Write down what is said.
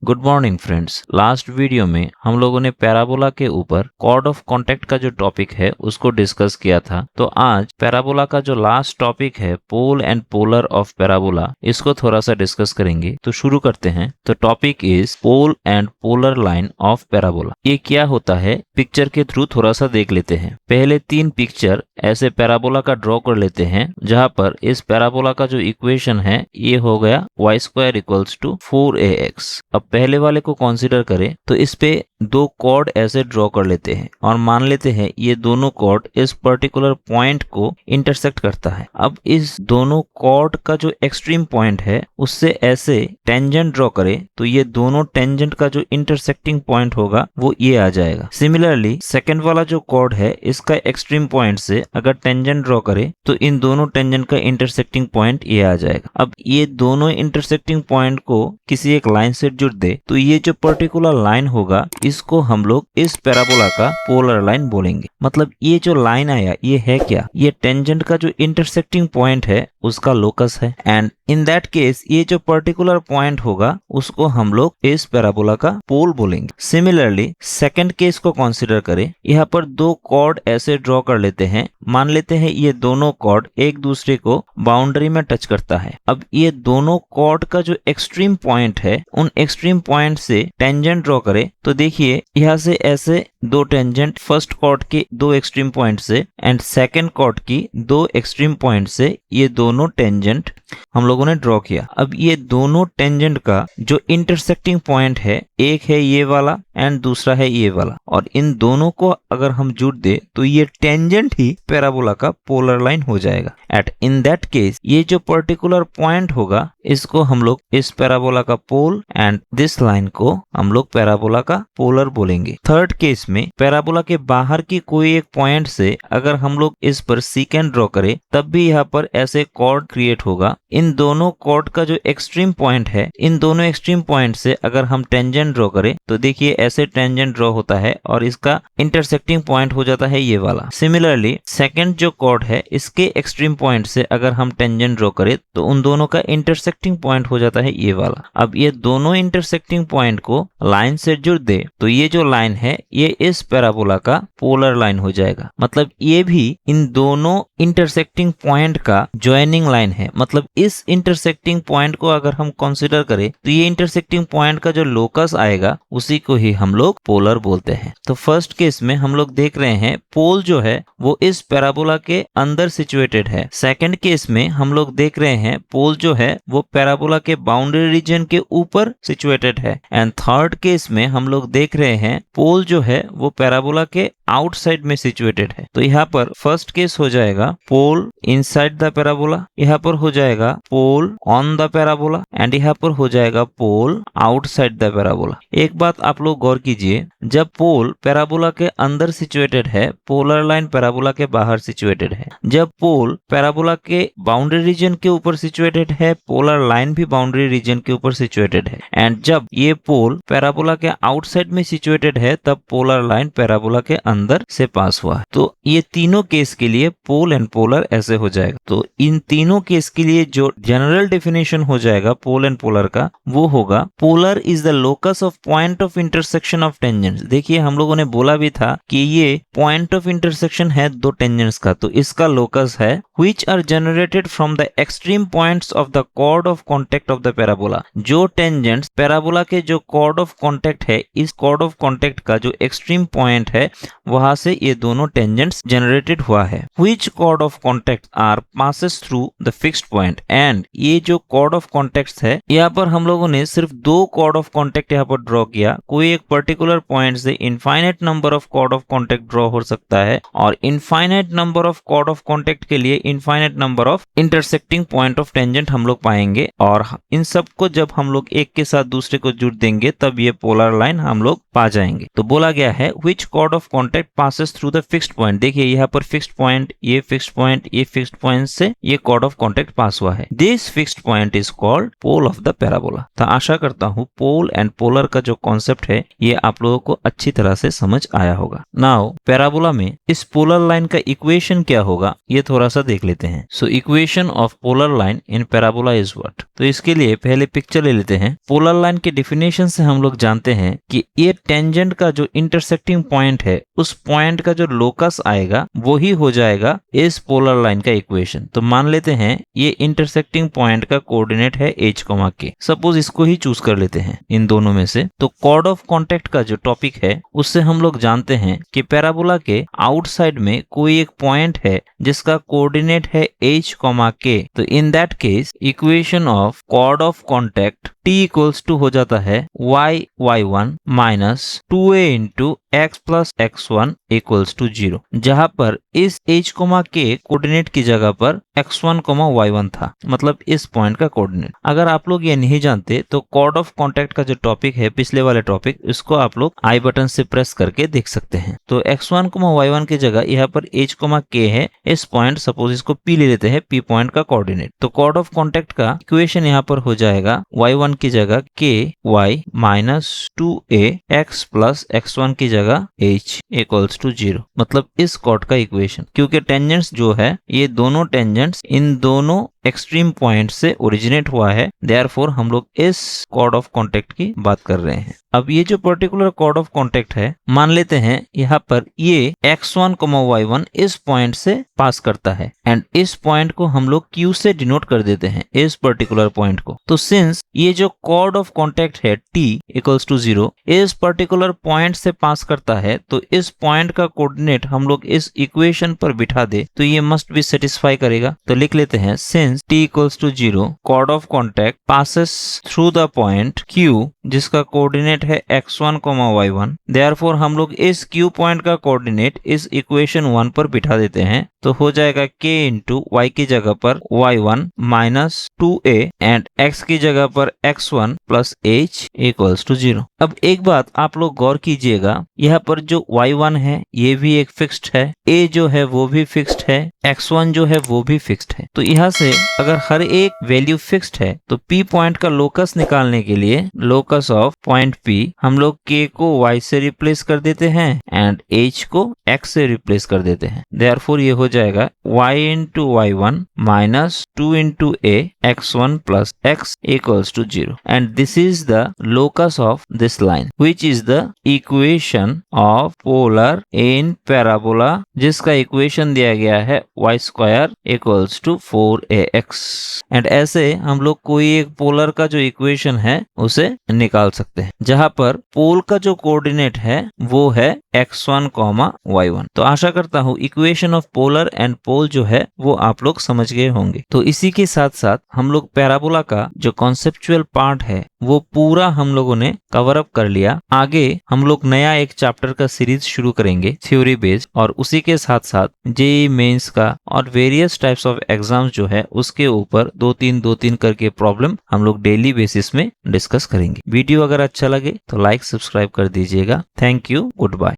Good morning friends. Last video में हम लोगों ने पैराबोला के ऊपर कॉर्ड ऑफ कांटेक्ट का जो टॉपिक है उसको डिस्कस किया था। तो आज पैराबोला का जो लास्ट टॉपिक है pole and polar of parabola, इसको थोड़ा सा डिस्कस करेंगे। तो शुरू करते हैं। तो topic is pole and polar line of parabola. ये क्या होता है पिक्चर के थ्रू थोड़ा सा देख लेते हैं। पहले 3 पिक्चर ऐसे पैराबोला का ड्रॉ कर लेते हैं, जहां पर इस पैराबोला का जो इक्वेशन है ये हो गया y² = 4ax। अब पहले वाले को कंसीडर करें तो इस पे 2 कॉर्ड ऐसे ड्रॉ कर लेते हैं और मान लेते हैं ये दोनों कॉर्ड इस पर्टिकुलर पॉइंट को इंटरसेक्ट करता है। अब इस दोनों कॉर्ड का जो एक्सट्रीम पॉइंट है उससे ऐसे टेंजेंट ड्रॉ करें तो ये दोनों टेंजेंट का जो इंटरसेक्टिंग पॉइंट होगा वो ये आ जाएगा। सिमिलरली सेकंड वाला जो कॉर्ड है इसका एक्सट्रीम पॉइंट से अगर टेंजेंट ड्रॉ करें तो इन दोनों टेंजेंट का इंटरसेक्टिंग पॉइंट ये आ जाएगा। अब ये दोनों इंटरसेक्टिंग पॉइंट को किसी एक लाइन से जुड़ दे तो ये जो पर्टिकुलर लाइन होगा इसको हम लोग इस पैराबोला का पोलर लाइन बोलेंगे। मतलब ये जो लाइन आया ये है क्या? ये टेंजेंट का जो इंटरसेक्टिंग पॉइंट है उसका लोकस है। एंड इन दैट केस ये जो पर्टिकुलर पॉइंट होगा उसको हम लोग इस पैराबोला का पोल बोलेंगे। सिमिलरली सेकंड केस को कंसीडर करें। यहाँ पर 2 कॉर्ड ऐसे ड्रॉ कर लेते हैं। मान लेते हैं ये दोनों कॉर्ड एक दूसरे को बाउंड्री में टच करता है। अब ये दोनों कॉर्ड का जो एक्सट्रीम पॉइंट है उन एक्सट्रीम पॉइंट से टेंजेंट ड्रॉ करें तो देखिए यहाँ से ऐसे 2 टेंजेंट फर्स्ट कॉर्ड के 2 एक्सट्रीम पॉइंट से एंड सेकंड कॉर्ड की 2 एक्सट्रीम पॉइंट से ये दोनों टेंजेंट हम लोगों ने ड्रॉ किया। अब ये दोनों टेंजेंट का जो इंटरसेक्टिंग पॉइंट है एक है ये वाला एंड दूसरा है ये वाला, और इन दोनों को अगर हम जुड़ दे तो ये टेंजेंट ही पैराबोला का पोलर लाइन हो जाएगा। एट इन दैट केस ये जो पर्टिकुलर पॉइंट होगा इसको हम लोग इस पैराबोला का पोल एंड दिस लाइन को हम लोग पैराबोला का पोलर बोलेंगे। थर्ड केस में पैराबोला के बाहर की कोई एक पॉइंट से अगर हम लोग इस पर सीकेंट ड्रॉ करें तब भी यहाँ पर ऐसे कॉर्ड क्रिएट होगा। इन दोनों कॉर्ड का जो एक्सट्रीम पॉइंट है इन दोनों एक्सट्रीम पॉइंट से अगर हम टेंजेंट ड्रॉ करें तो देखिए ऐसे टेंजेंट ड्रॉ होता है और इसका इंटरसेक्टिंग पॉइंट हो जाता है ये वाला। सिमिलरली सेकंड जो कॉर्ड है इसके एक्सट्रीम पॉइंट से अगर हम टेंजेंट ड्रॉ करें तो उन दोनों का इंटरसेक्टिंग पॉइंट हो जाता है ये वाला। अब ये दोनों इंटरसेक्टिंग पॉइंट को लाइन से जुड़ दे तो ये जो लाइन है ये इस पैराबोला का पोलर लाइन हो जाएगा। मतलब ये भी इन दोनों इंटरसेक्टिंग पॉइंट का ज्वाइनिंग लाइन है। मतलब इस इंटरसेक्टिंग पॉइंट को अगर हम कंसीडर करें तो ये इंटरसेक्टिंग पॉइंट का जो लोकस आएगा उसी को ही हम लोग पोलर बोलते हैं। तो फर्स्ट केस में हम लोग देख रहे हैं पोल जो है वो इस पैराबोला के अंदर सिचुएटेड है। सेकंड केस में हम लोग देख रहे हैं पोल जो है वो पैराबोला के बाउंड्री रीजन के ऊपर सिचुएटेड है। एंड थर्ड केस में हम लोग देख रहे हैं पोल जो है वो पैराबोला के आउटसाइड में सिचुएटेड है। तो यहाँ पर फर्स्ट केस हो जाएगा पोल इनसाइड द पैराबोला, यहाँ पर हो जाएगा पोल ऑन द पैराबोला एंड यहाँ पर हो जाएगा पोल आउटसाइड द पैराबोला। एक बात आप लोग गौर कीजिए, जब पोल पैराबोला के अंदर सिचुएटेड है पोलर लाइन पैराबोला के बाहर सिचुएटेड है। जब पोल पैराबोला के बाउंड्री रीजन के ऊपर सिचुएटेड है पोलर लाइन भी बाउंड्री रीजन के ऊपर सिचुएटेड है। एंड जब ये पोल पैराबोला के आउटसाइड में सिचुएटेड है तब पोलर लाइन पैराबोला के अंदर से पास हुआ है। तो ये तीनों केस के लिए पोल एंड पोलर ऐसे हो जाएगा। तो इन तीनों केस के लिए जो जनरल डेफिनेशन हो जाएगा पोल एंड पोलर का वो होगा polar is the locus of point of intersection of tangents. देखिए हम लोगों ने बोला भी था कि ये पॉइंट ऑफ इंटरसेक्शन है 2 टेंजेंट्स का, तो इसका लोकस है which are generated from the extreme points of the chord of contact of the parabola। जो टेंजेंट्स पैराबोला के जो chord of contact है इस chord of contact का जो एक्सट्रीम पॉइंट है वहां से ये दोनों टेंजेंट्स जनरेटेड हुआ है। which chord of contact are passes through the fixed point। and ये जो chord of contacts है यहाँ पर हम लोगों ने सिर्फ 2 chord of contact यहाँ पर ड्रॉ किया। कोई एक पर्टिकुलर पॉइंट से infinite number of chord of contact draw हो सकता है और infinite number of chord of contact के लिए infinite number of intersecting point of tangent हम लोग पाएंगे। और इन सब को जब हम लोग एक के साथ दूसरे को जुड़ देंगे तब ये पोलर लाइन हम लोग पा जाएंगे। तो बोला गया है which chord of contact contact passes through the fixed point, देखिए यहाँ पर फिक्स्ड पॉइंट, ये फिक्स्ड पॉइंट, ये फिक्स्ड पॉइंट से ये कॉर्ड ऑफ कॉन्टेक्ट पास हुआ है। This fixed point is called pole of the parabola. तो आशा करता हूँ पोल एंड पोलर का जो कॉन्सेप्ट है ये आप लोगों को अच्छी तरह से समझ आया होगा। नाउ पैराबोला में इस पोलर लाइन का इक्वेशन क्या होगा ये थोड़ा सा देख लेते हैं। So equation of polar line in parabola is what. तो इसके लिए पहले पिक्चर ले लेते हैं। पोलर लाइन के डेफिनेशन से हम लोग जानते हैं कि ये टेंजेंट का जो इंटरसेक्टिंग पॉइंट है उस पॉइंट का जो लोकस आएगा वो ही हो जाएगा इस पोलर लाइन का इक्वेशन। तो मान लेते हैं ये इंटरसेक्टिंग पॉइंट का कोऑर्डिनेट है h, k। सपोज इसको ही चूज कर लेते हैं इन दोनों में से। तो कॉर्ड ऑफ कॉन्टेक्ट का जो टॉपिक है उससे हम लोग जानते हैं कि पैराबोला के आउटसाइड में कोई एक पॉइंट है जिसका कोऑर्डिनेट है h, k। तो in that case equation of chord of contact t equals to हो जाता है y1 minus 2a into x plus x1 equals to 0, जहां पर इस h, k कोऑर्डिनेट की जगह पर x1, y1 था, मतलब इस पॉइंट का कोऑर्डिनेट। अगर आप लोग ये नहीं जानते तो कॉर्ड ऑफ कॉन्टेक्ट का जो टॉपिक है पिछले वाले टॉपिक, इसको आप लोग आई बटन से प्रेस करके देख सकते हैं। तो x1, y1 की जगह यहाँ पर h, k है। इस पॉइंट सपोज इसको p ले लेते हैं, p पॉइंट का कोऑर्डिनेट। तो कॉर्ड ऑफ कॉन्टेक्ट का इक्वेशन यहाँ पर हो जाएगा y1 की जगह k y minus 2a x plus x1 की जगह h इक्वल्स टू 0, मतलब इस कॉर्ड का इक्वेशन। क्योंकि टेंजेंट्स जो है ये दोनों टेंजेंट्स इन दोनों एक्सट्रीम पॉइंट से ओरिजिनेट हुआ है, देयरफॉर हम लोग इस कॉर्ड ऑफ कॉन्टेक्ट की बात कर रहे हैं। अब ये जो पर्टिकुलर कॉर्ड ऑफ कॉन्टेक्ट है, मान लेते हैं यहाँ पर ये x1, y1 इस पॉइंट से पास करता है एंड इस पॉइंट को हम लोग q से डिनोट कर देते हैं, इस पर्टिकुलर पॉइंट को। तो सिंस ये जो कॉर्ड ऑफ कॉन्टेक्ट है t इक्वल्स टू 0 इस पर्टिकुलर पॉइंट से पास करता है, तो इस पॉइंट का कोऑर्डिनेट हम लोग इस इक्वेशन पर बिठा दे तो ये मस्ट भी सेटिस्फाई करेगा। तो लिख लेते हैं since t equals to 0, chord of contact passes through the point q जिसका कोऑर्डिनेट है x1, y1। देयरफॉर हम लोग इस q पॉइंट का कोऑर्डिनेट इस इक्वेशन 1 पर बिठा देते हैं, तो हो जाएगा k इंटू y की जगह पर y1 minus 2a and x की जगह पर x1 plus h equals to 0। अब एक बात आप लोग गौर कीजिएगा, यहाँ पर जो y1 है ये भी एक फिक्स्ड है, a जो है वो भी फिक्स्ड है, x1 जो है वो भी फिक्स्ड है। तो यहाँ से अगर हर एक वैल्यू फिक्स्ड है तो p पॉइंट का लोकस निकालने के लिए लोकस ऑफ पॉइंट p हम लोग k को y से रिप्लेस कर देते हैं एंड h को x से रिप्लेस कर देते हैं। देयरफॉर ये हो जाएगा y into y1 minus 2 into a x1 plus x equals to 0 and this is the locus of this line which is the equation of polar in parabola, जिसका इक्वेशन दिया गया है y square equals to 4ax। And ऐसे हम लोग कोई एक पोलर का जो इक्वेशन है उसे निकाल सकते हैं, जहां पर पोल का जो कोऑर्डिनेट है वो है x1, y1। तो आशा करता हूँ equation of polar and pole जो है वो आप लोग समझ गए होंगे। तो इसी के साथ साथ हम लोग पैराबोला का जो कॉन्सेप्चुअल पार्ट है वो पूरा हम लोगों ने कवर अप कर लिया। आगे हम लोग नया एक चैप्टर का सीरीज शुरू करेंगे थ्योरी बेस्ड, और उसी के साथ साथ जेईई मेंस का और वेरियस टाइप्स ऑफ एग्जाम्स जो है उसके ऊपर 2-3 करके प्रॉब्लम हम लोग डेली बेसिस में डिस्कस करेंगे। वीडियो अगर अच्छा लगे तो लाइक सब्सक्राइब कर दीजिएगा। Thank you, good bye.